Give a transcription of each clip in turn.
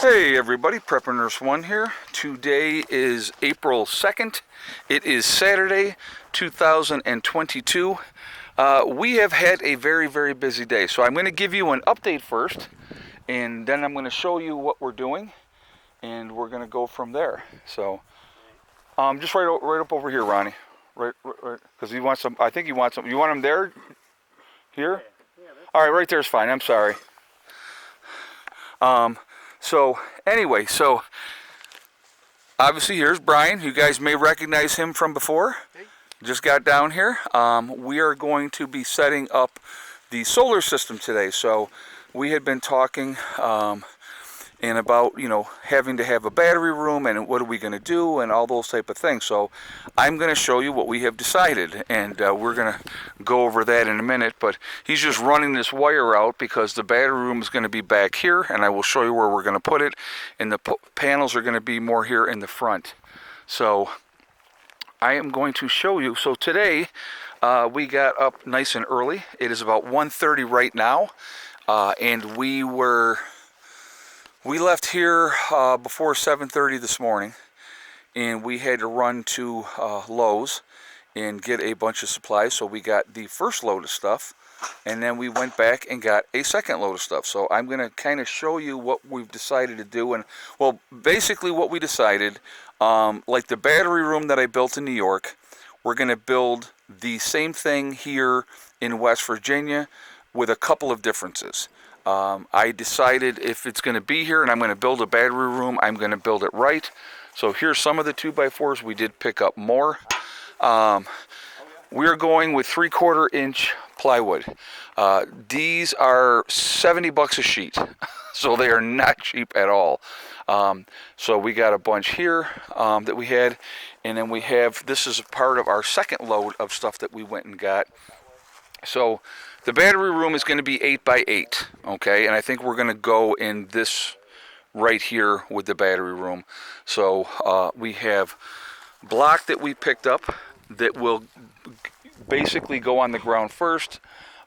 Hey everybody, Prepper Nurse 1 here. Today is April 2nd. It is Saturday, 2022. We have had a very busy day. So I'm going to give you an update first, and then I'm going to show you what we're doing, and we're going to go from there. So, just right up over here, Ronnie. Right, because he wants some, I think he wants some. You want him there? Here? All right, right there's fine. I'm sorry. So anyway, obviously here's Brian. You guys may recognize him from before. Hey. Just got down here. We are going to be setting up the solar system today. So we had been talking and about, having to have a battery room and what are we going to do and all those type of things. So I'm going to show you what we have decided, and we're going to go over that in a minute. But he's just running this wire out because the battery room is going to be back here, and I will show you where we're going to put it, and the panels are going to be more here in the front. So I am going to show you. So today we got up nice and early. It is about 1:30 right now, and we left here before 7:30 this morning, and we had to run to Lowe's and get a bunch of supplies. So we got the first load of stuff, and then we went back and got a second load of stuff. So I'm going to kind of show you what we've decided to do. And, well, basically what we decided, like the battery room that I built in New York, we're going to build the same thing here in West Virginia with a couple of differences. I decided if it's going to be here and I'm going to build a battery room, I'm going to build it right. So here's some of the 2x4s. We did pick up more. We're going with 3/4 inch plywood. These are $70 a sheet, so they are not cheap at all. So we got a bunch here that we had, and then we have, this is a part of our second load of stuff that we went and got. So the battery room is going to be 8x8, okay? And I think we're going to go in this right here with the battery room. So we have block that we picked up that will basically go on the ground first.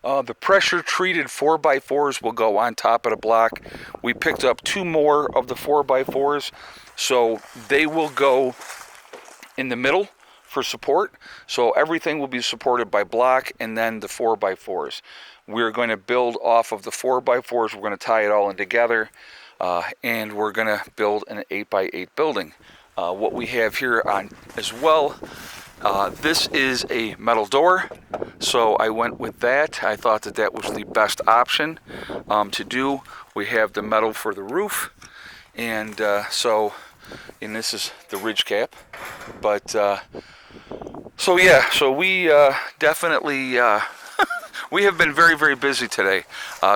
The pressure treated 4x4s will go on top of the block. We picked up 2 more of the 4x4s, so they will go in the middle for support. So everything will be supported by block and then the 4x4s. We're going to build off of the 4x4s. We're going to tie it all in together, and we're going to build an 8x8 building. What we have here on as well, this is a metal door, so I went with that. I thought that that was the best option to do. We have the metal for the roof, and and this is the ridge cap. But so we definitely we have been very busy today,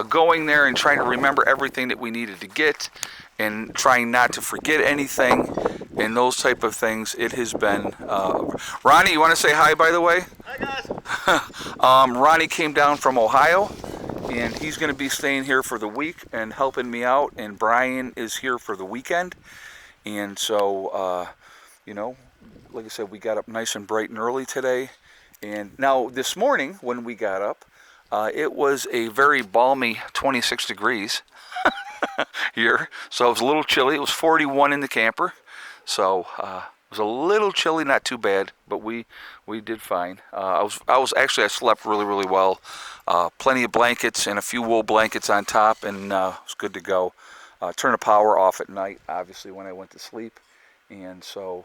going there and trying to remember everything that we needed to get and trying not to forget anything and those type of things. It has been Ronnie, you want to say hi, by the way? Hi, guys. Ronnie came down from Ohio, and he's going to be staying here for the week and helping me out, and Brian is here for the weekend. And so like I said, we got up nice and bright and early today. And now this morning when we got up, it was a very balmy 26 degrees here. So it was a little chilly. It was 41 in the camper. So it was a little chilly, not too bad, but we did fine. I slept really well. Plenty of blankets and a few wool blankets on top, and it was good to go. Turn the power off at night, obviously, when I went to sleep. And so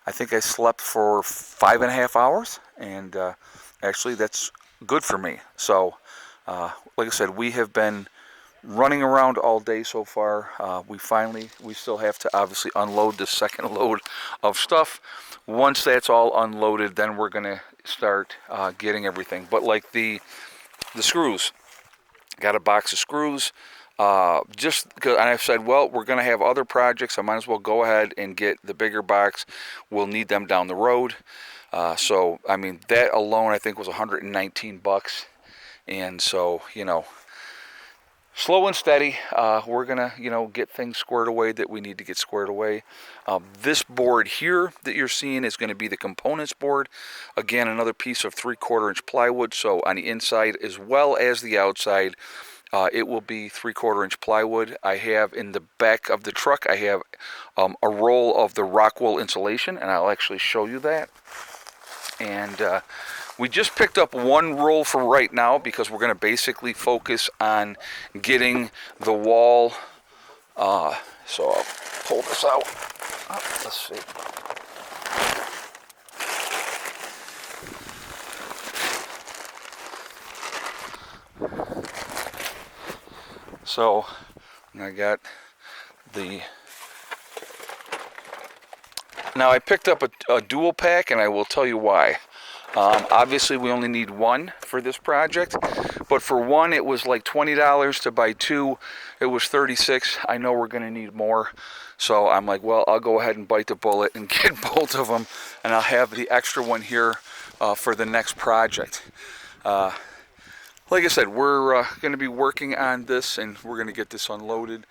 I think I slept for 5.5 hours, and actually that's good for me. So like I said, we have been running around all day so far. We still have to obviously unload the second load of stuff. Once that's all unloaded, then we're going to start getting everything. But like the screws, got a box of screws. Just because, and I've said, well, we're going to have other projects. I might as well go ahead and get the bigger box. We'll need them down the road. So, I mean, that alone, I think, was $119. And so, slow and steady, we're going to, get things squared away that we need to get squared away. This board here that you're seeing is going to be the components board. Again, another piece of 3/4 inch plywood. So on the inside as well as the outside, It will be 3/4 inch plywood. I have in the back of the truck, I have a roll of the rock wool insulation, and I'll actually show you that. And we just picked up one roll for right now because we're going to basically focus on getting the wall. So I'll pull this out. Let's see. So I got the. Now I picked up a dual pack, and I will tell you why. Obviously, we only need one for this project, but for one, it was like $20 to buy two. It was $36. I know we're going to need more, so I'm like, well, I'll go ahead and bite the bullet and get both of them, and I'll have the extra one here for the next project. Like I said, we're going to be working on this, and we're going to get this unloaded.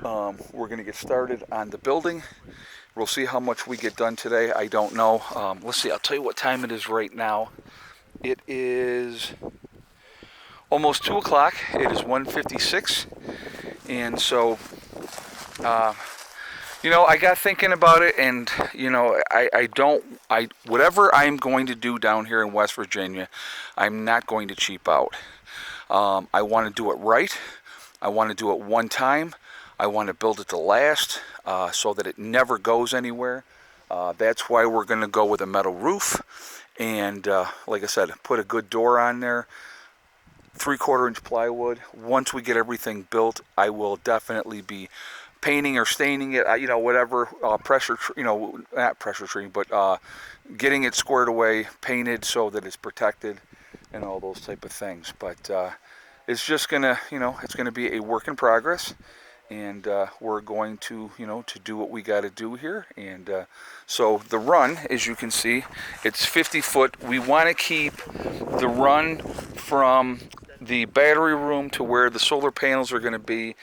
We're going to get started on the building. We'll see how much we get done today. I don't know. Let's see. I'll tell you what time it is right now. It is almost 2 o'clock. It is 1:56. And so, I got thinking about it, and, whatever I'm going to do down here in West Virginia, I'm not going to cheap out. I want to do it right. I want to do it one time. I want to build it to last so that it never goes anywhere. That's why we're going to go with a metal roof. And like I said, put a good door on there. 3/4 inch plywood. Once we get everything built, I will definitely be painting or staining it, whatever, not pressure treating, but getting it squared away, painted so that it's protected and all those type of things. But it's just gonna, it's gonna be a work in progress. And we're going to, to do what we got to do here. And so the run, as you can see, it's 50 foot. We want to keep the run from the battery room to where the solar panels are going to be.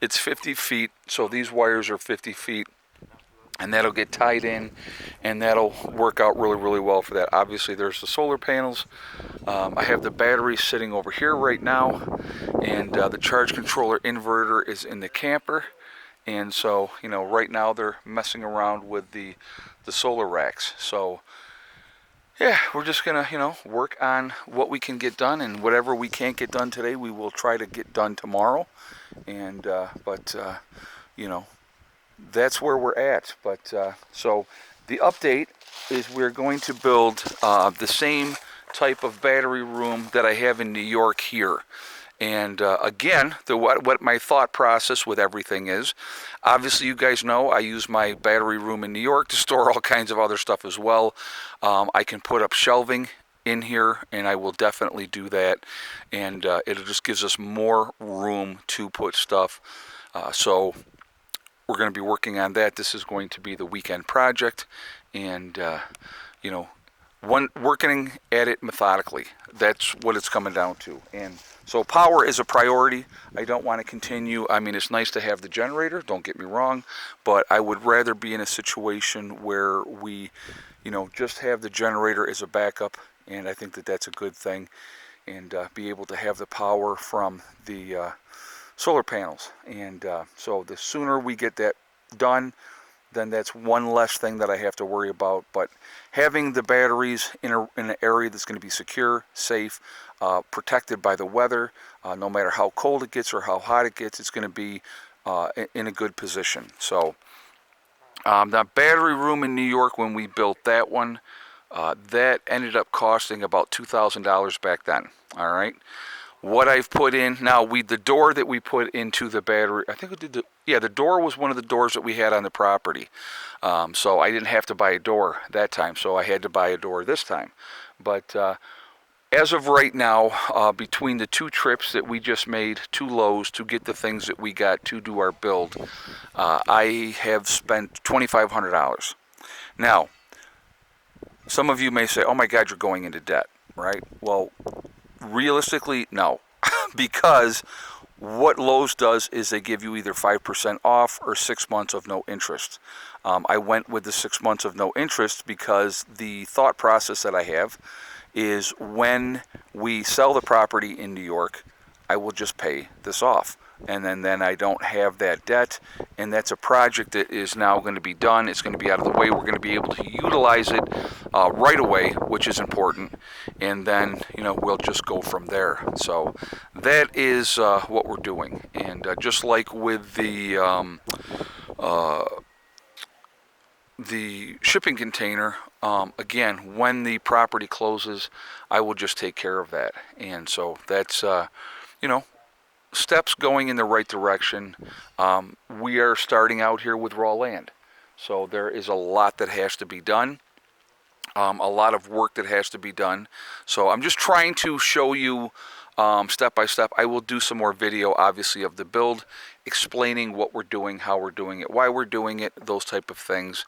It's 50 feet, so these wires are 50 feet. And that'll get tied in, and that'll work out really, really well for that. Obviously, there's the solar panels. I have the batteries sitting over here right now, and the charge controller inverter is in the camper. And so, right now they're messing around with the solar racks. So, yeah, we're just gonna, work on what we can get done, and whatever we can't get done today, we will try to get done tomorrow. And that's where we're at. But so the update is we're going to build the same type of battery room that I have in New York here. And again, what my thought process with everything is, obviously you guys know I use my battery room in New York to store all kinds of other stuff as well. I can put up shelving in here, and I will definitely do that. And it just gives us more room to put stuff. So we're going to be working on that. This is going to be the weekend project, and working at it methodically. That's what it's coming down to. And so power is a priority. I don't want to continue. I mean, it's nice to have the generator, don't get me wrong, but I would rather be in a situation where we, just have the generator as a backup, and I think that that's a good thing, and be able to have the power from the solar panels. And so the sooner we get that done, then that's one less thing that I have to worry about. But having the batteries in an area that's going to be secure, safe, protected by the weather, no matter how cold it gets or how hot it gets, it's going to be in a good position. So that battery room in New York, when we built that one, that ended up costing about $2,000 back then. All right. What I've put in now, the door that we put into the battery, I think we did the door was one of the doors that we had on the property. So I didn't have to buy a door that time, so I had to buy a door this time. But as of right now, between the two trips that we just made to Lowe's to get the things that we got to do our build, I have spent $2,500. Now, some of you may say, oh my God, you're going into debt, right? Well, realistically, no, because what Lowe's does is they give you either 5% off or 6 months of no interest. I went with the 6 months of no interest because the thought process that I have is when we sell the property in New York, I will just pay this off. And then I don't have that debt, and that's a project that is now going to be done. It's going to be out of the way. We're going to be able to utilize it right away, which is important, and then we'll just go from there. So that is what we're doing, and just like with the shipping container, again, when the property closes, I will just take care of that. And so that's steps going in the right direction. We are starting out here with raw land, so there is a lot that has to be done, a lot of work that has to be done. So I'm just trying to show you step by step. I will do some more video, obviously, of the build, explaining what we're doing, how we're doing it, why we're doing it, those type of things,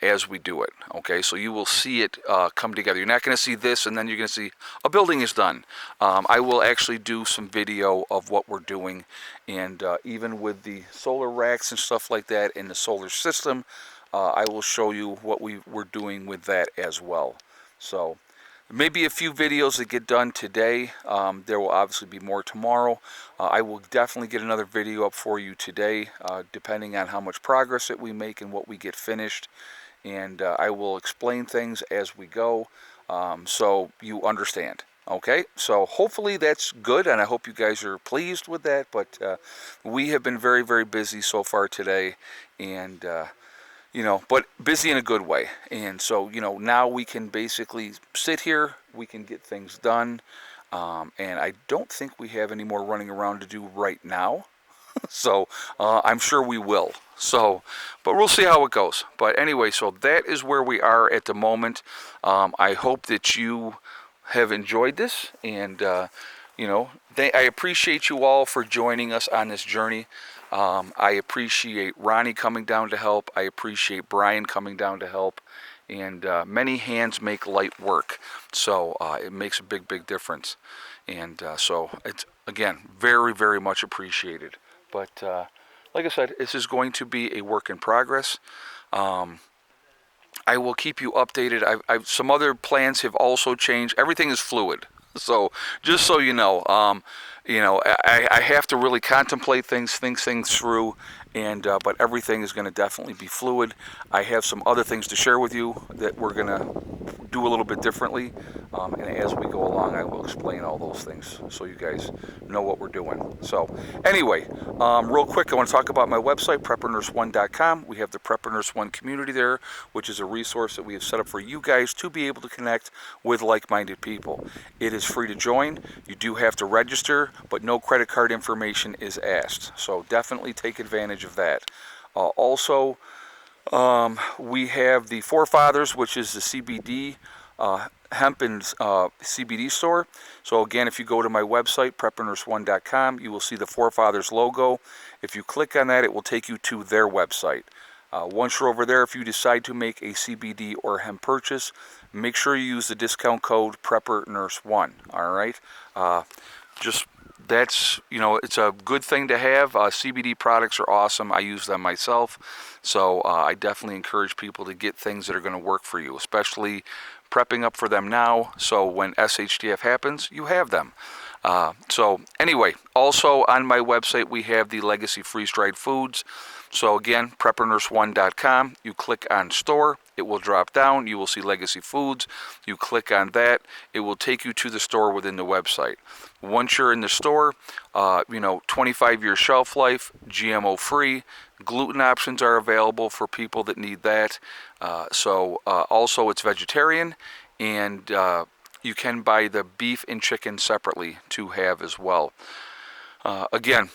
as we do it. Okay, so you will see it come together. You're not going to see this and then you're going to see a building is done. I will actually do some video of what we're doing, and even with the solar racks and stuff like that in the solar system, I will show you what we're doing with that as well. So maybe a few videos that get done today. There will obviously be more tomorrow. I will definitely get another video up for you today, depending on how much progress that we make and what we get finished. And I will explain things as we go, so you understand. Okay, so hopefully that's good, and I hope you guys are pleased with that. But we have been very, very busy so far today, and but busy in a good way. And so, now we can basically sit here, we can get things done. And I don't think we have any more running around to do right now. So I'm sure we will. So, but we'll see how it goes. But anyway, so that is where we are at the moment. I hope that you have enjoyed this, and I appreciate you all for joining us on this journey. I appreciate Ronnie coming down to help. I appreciate Brian coming down to help. And many hands make light work. So it makes a big, big difference. And so it's, again, very, very much appreciated. But like I said, this is going to be a work in progress. I will keep you updated. Some other plans have also changed. Everything is fluid. So just so you know, I have to really contemplate things, think things through, and but everything is going to definitely be fluid. I have some other things to share with you that we're going to do a little bit differently, and as we go along, I will explain all those things so you guys know what we're doing. So anyway, real quick, I want to talk about my website, preppernurse1.com. We have the Prepper Nurse 1 community there, which is a resource that we have set up for you guys to be able to connect with like-minded people. It is free to join. You do have to register, but no credit card information is asked. So definitely take advantage of that. Also, we have the Forefathers, which is the CBD, hemp and CBD store. So again, if you go to my website, preppernurse1.com, you will see the Forefathers logo. If you click on that, it will take you to their website. Once you're over there, if you decide to make a CBD or hemp purchase, make sure you use the discount code PrepperNurse1. All right, that's it's a good thing to have. CBD products are awesome. I use them myself, so I definitely encourage people to get things that are going to work for you, especially prepping up for them now. So when SHTF happens, you have them. So anyway, also on my website we have the Legacy freeze-dried foods. So again, preppernurse1.com, you click on store, it will drop down, you will see Legacy Foods, you click on that, it will take you to the store within the website. Once you're in the store, 25-year shelf life, GMO free, gluten options are available for people that need that. Also it's vegetarian, and you can buy the beef and chicken separately to have as well. Again,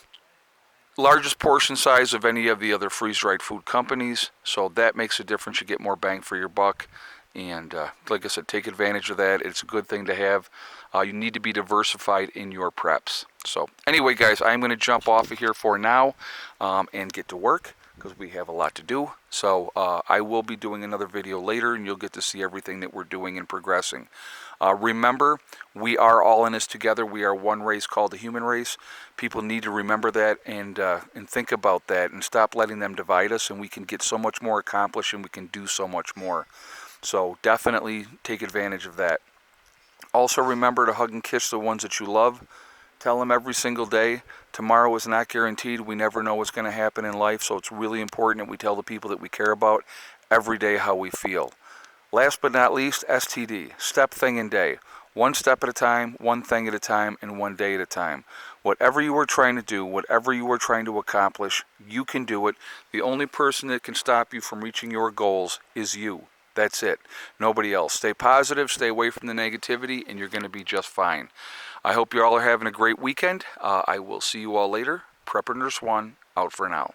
largest portion size of any of the other freeze-dried food companies, so that makes a difference. You get more bang for your buck, and like I said, take advantage of that. It's a good thing to have. You need to be diversified in your preps. So anyway, guys, I'm going to jump off of here for now and get to work, because we have a lot to do. So I will be doing another video later, and you'll get to see everything that we're doing and progressing. Remember, we are all in this together. We are one race called the human race. People need to remember that and think about that, and stop letting them divide us, and we can get so much more accomplished, and we can do so much more. So definitely take advantage of that. Also remember to hug and kiss the ones that you love, Tell them every single day, tomorrow is not guaranteed. We never know what's going to happen in life, so it's really important that we tell the people that we care about every day how we feel. Last but not least, STD, step, thing, and day. One step at a time, one thing at a time, and one day at a time. Whatever you are trying to do, whatever you are trying to accomplish, you can do it. The only person that can stop you from reaching your goals is you. That's it. Nobody else. Stay positive, stay away from the negativity, and you're going to be just fine. I hope you all are having a great weekend. I will see you all later. Prepper Nurse 1, out for now.